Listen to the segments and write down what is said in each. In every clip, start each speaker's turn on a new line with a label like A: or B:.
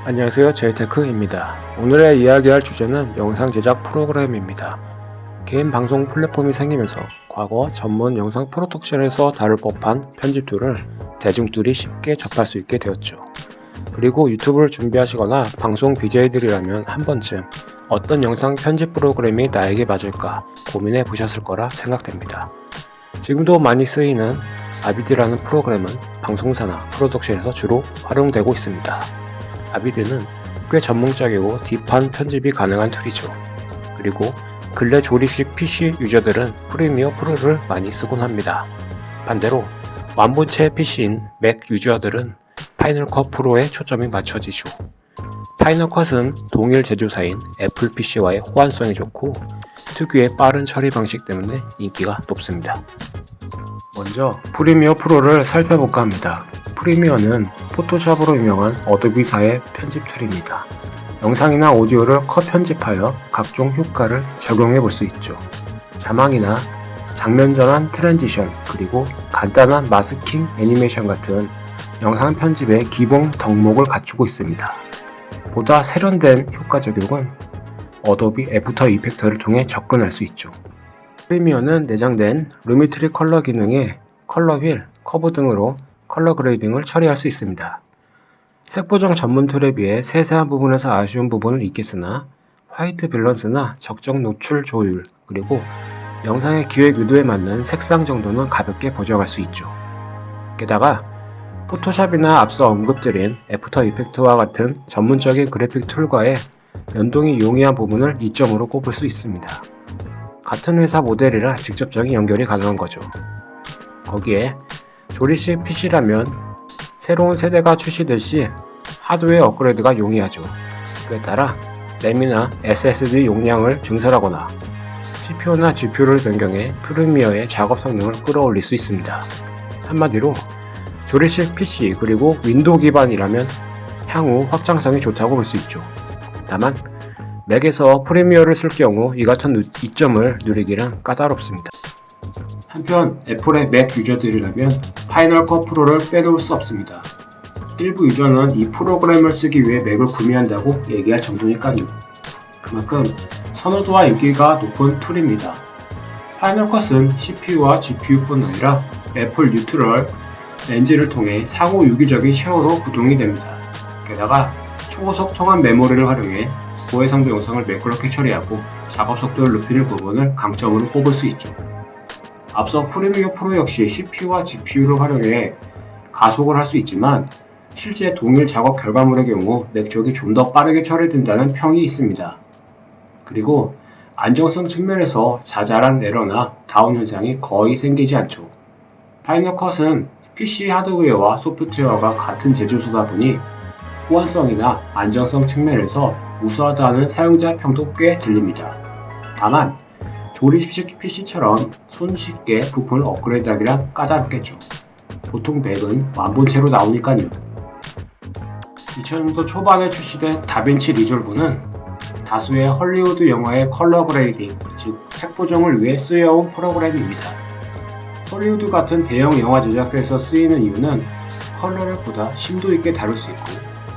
A: 안녕하세요, 제이테크입니다. 오늘의 이야기할 주제는 영상 제작 프로그램입니다. 개인 방송 플랫폼이 생기면서 과거 전문 영상 프로덕션에서 다룰 법한 편집 툴을 대중들이 쉽게 접할 수 있게 되었죠. 그리고 유튜브를 준비하시거나 방송 BJ들이라면 한 번쯤 어떤 영상 편집 프로그램이 나에게 맞을까 고민해 보셨을 거라 생각됩니다. 지금도 많이 쓰이는 아비드라는 프로그램은 방송사나 프로덕션에서 주로 활용되고 있습니다. 아비드는 꽤 전문적이고 딥한 편집이 가능한 툴이죠. 그리고 근래 조립식 PC 유저들은 프리미어 프로를 많이 쓰곤 합니다. 반대로 완본체 PC인 맥 유저들은 파이널 컷 프로에 초점이 맞춰지죠. 파이널 컷은 동일 제조사인 애플 PC와의 호환성이 좋고 특유의 빠른 처리 방식 때문에 인기가 높습니다. 먼저 프리미어 프로를 살펴볼까 합니다. 프리미어는 포토샵으로 유명한 어도비사의 편집 툴입니다. 영상이나 오디오를 컷 편집하여 각종 효과를 적용해 볼 수 있죠. 자막이나 장면 전환 트랜지션, 그리고 간단한 마스킹 애니메이션 같은 영상 편집의 기본 덕목을 갖추고 있습니다. 보다 세련된 효과 적용은 어도비 애프터 이펙터를 통해 접근할 수 있죠. 프리미어는 내장된 루미트리 컬러 기능에 컬러 휠, 커브 등으로 컬러 그레이딩을 처리할 수 있습니다. 색 보정 전문 툴에 비해 세세한 부분에서 아쉬운 부분은 있겠으나 화이트 밸런스나 적정 노출 조율, 그리고 영상의 기획 의도에 맞는 색상 정도는 가볍게 보정할 수 있죠. 게다가 포토샵이나 앞서 언급드린 애프터 이펙트와 같은 전문적인 그래픽 툴과의 연동이 용이한 부분을 이점으로 꼽을 수 있습니다. 같은 회사 모델이라 직접적인 연결이 가능한 거죠. 거기에 조립식 PC라면 새로운 세대가 출시될 시 하드웨어 업그레이드가 용이하죠. 그에 따라 램이나 SSD 용량을 증설하거나 CPU나 GPU를 변경해 프리미어의 작업 성능을 끌어올릴 수 있습니다. 한마디로 조립식 PC 그리고 윈도우 기반이라면 향후 확장성이 좋다고 볼 수 있죠. 다만 맥에서 프리미어를 쓸 경우 이 같은 이점을 누리기란 까다롭습니다. 한편 애플의 맥 유저들이라면 파이널 컷 프로를 빼놓을 수 없습니다. 일부 유저는 이 프로그램을 쓰기 위해 맥을 구매한다고 얘기할 정도니까요. 그만큼 선호도와 인기가 높은 툴입니다. 파이널 컷은 CPU와 GPU뿐 아니라 애플 뉴트럴 렌즈를 통해 상호 유기적인 쉐어로 구동이 됩니다. 게다가 초고속 통합 메모리를 활용해 고해상도 영상을 매끄럽게 처리하고 작업 속도를 높이는 부분을 강점으로 꼽을 수 있죠. 앞서 프리미어 프로 역시 CPU와 GPU를 활용해 가속을 할 수 있지만 실제 동일 작업 결과물의 경우 맥 쪽이 좀 더 빠르게 처리된다는 평이 있습니다. 그리고 안정성 측면에서 자잘한 에러나 다운 현상이 거의 생기지 않죠. 파이널 컷은 PC 하드웨어와 소프트웨어가 같은 제조소다 보니 호환성이나 안정성 측면에서 우수하다는 사용자 평도 꽤 들립니다. 다만 조립식 PC처럼 손쉽게 부품을 업그레이드하기란 까다롭겠죠. 보통 맥은 완본체로 나오니까요. 2000년도 초반에 출시된 다빈치 리졸브는 다수의 헐리우드 영화의 컬러 그레이딩, 즉 색보정을 위해 쓰여온 프로그램입니다. 헐리우드 같은 대형 영화 제작회에서 쓰이는 이유는 컬러를 보다 심도 있게 다룰 수 있고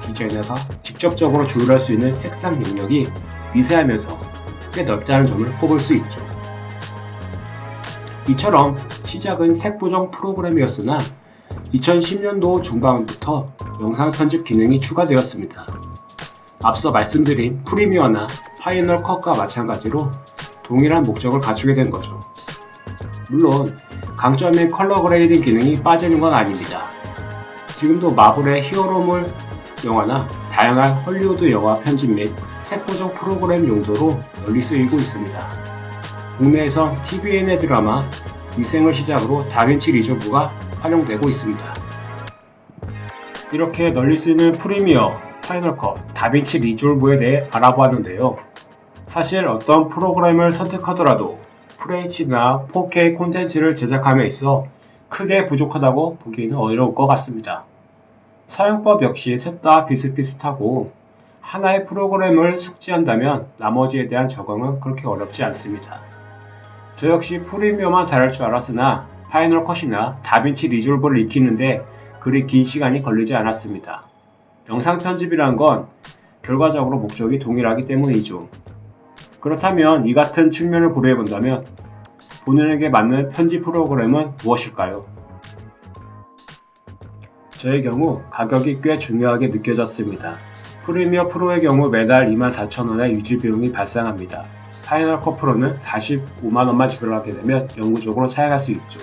A: 디자이너가 직접적으로 조율할 수 있는 색상 영역이 미세하면서 꽤 넓다는 점을 꼽을 수 있죠. 이처럼 시작은 색보정 프로그램이었으나 2010년도 중반부터 영상 편집 기능이 추가되었습니다. 앞서 말씀드린 프리미어나 파이널 컷과 마찬가지로 동일한 목적을 갖추게 된 거죠. 물론 강점인 컬러 그레이딩 기능이 빠지는 건 아닙니다. 지금도 마블의 히어로물 영화나 다양한 헐리우드 영화 편집 및 색보정 프로그램 용도로 널리 쓰이고 있습니다. 국내에선 TVN의 드라마 미생을 시작으로 다빈치 리졸브가 활용되고 있습니다. 이렇게 널리 쓰이는 프리미어, 파이널 컷, 다빈치 리졸브에 대해 알아보았는데요. 사실 어떤 프로그램을 선택하더라도 FHD나 4K 콘텐츠를 제작함에 있어 크게 부족하다고 보기는 어려울 것 같습니다. 사용법 역시 셋 다 비슷비슷하고 하나의 프로그램을 숙지한다면 나머지에 대한 적응은 그렇게 어렵지 않습니다. 저 역시 프리미어만 다룰 줄 알았으나 파이널 컷이나 다빈치 리졸브를 익히는데 그리 긴 시간이 걸리지 않았습니다. 영상 편집이란 건 결과적으로 목적이 동일하기 때문이죠. 그렇다면 이 같은 측면을 고려해 본다면 본인에게 맞는 편집 프로그램은 무엇일까요? 저의 경우 가격이 꽤 중요하게 느껴졌습니다. 프리미어 프로의 경우 매달 24,000원의 유지 비용이 발생합니다. 파이널 컷 프로는 45만원만 지불하게 되면 영구적으로 사용할 수 있죠.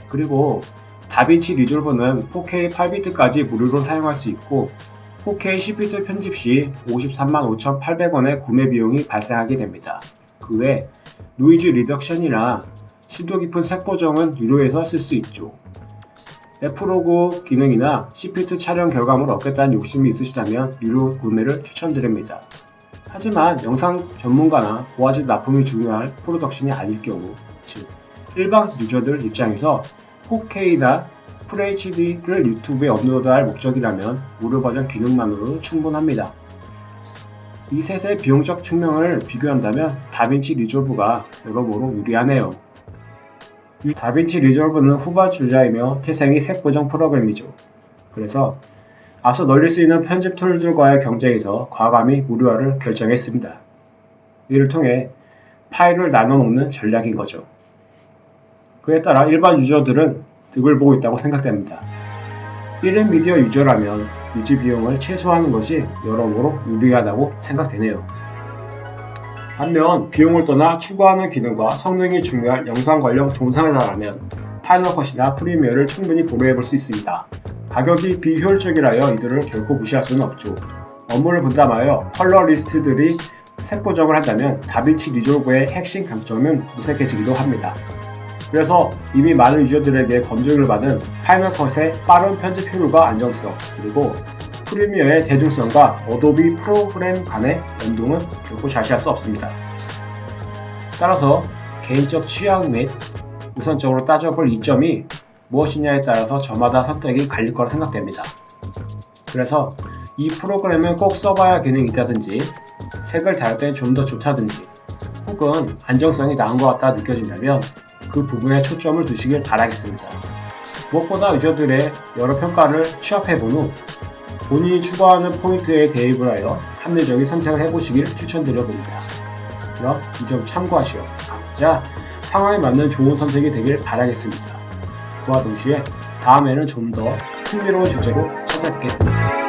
A: 그리고 다빈치 리졸브는 4K 8비트까지 무료로 사용할 수 있고 4K 10비트 편집 시 535,800원의 구매 비용이 발생하게 됩니다. 그 외 노이즈 리덕션이나 심도 깊은 색 보정은 유료해서 쓸 수 있죠. F로그 기능이나 10비트 촬영 결과물을 얻겠다는 욕심이 있으시다면 유료 구매를 추천드립니다. 하지만 영상 전문가나 고화질 납품이 중요할 프로덕션이 아닐 경우, 즉 일반 유저들 입장에서 4K나 FHD를 유튜브에 업로드할 목적이라면 무료 버전 기능만으로도 충분합니다. 이 셋의 비용적 측면을 비교한다면 다빈치 리졸브가 여러모로 유리하네요. 다빈치 리졸브는 후발주자이며 태생이 색 보정 프로그램이죠. 그래서 앞서 널릴 수 있는 편집 툴들과의 경쟁에서 과감히 무료화를 결정했습니다. 이를 통해 파일을 나눠 먹는 전략인 거죠. 그에 따라 일반 유저들은 득을 보고 있다고 생각됩니다. 1인 미디어 유저라면 유지 비용을 최소화하는 것이 여러모로 유리하다고 생각되네요. 반면 비용을 떠나 추구하는 기능과 성능이 중요한 영상 관련 종사자라면 파이널 컷이나 프리미어를 충분히 고려해볼 수 있습니다. 가격이 비효율적이라여 이들을 결코 무시할 수는 없죠. 업무를 분담하여 컬러 리스트들이 색 보정을 한다면 다빈치 리졸브의 핵심 강점은 무색해지기도 합니다. 그래서 이미 많은 유저들에게 검증을 받은 파이널 컷의 빠른 편집 효율과 안정성, 그리고 프리미어의 대중성과 어도비 프로그램 간의 연동은 결코 좌시할 수 없습니다. 따라서 개인적 취향 및 우선적으로 따져볼 이점이 무엇이냐에 따라서 저마다 선택이 갈릴 거라 생각됩니다. 그래서 이 프로그램은 꼭 써봐야 할 기능이 있다든지 색을 다룰 때 좀 더 좋다든지 혹은 안정성이 나은 것 같다 느껴진다면 그 부분에 초점을 두시길 바라겠습니다. 무엇보다 유저들의 여러 평가를 취합해본 후 본인이 추구하는 포인트에 대입을 하여 합리적인 선택을 해보시길 추천드려봅니다. 그럼 이 점 참고하시어 각자 상황에 맞는 좋은 선택이 되길 바라겠습니다. 그와 동시에 다음에는 좀 더 흥미로운 주제로 찾아뵙겠습니다.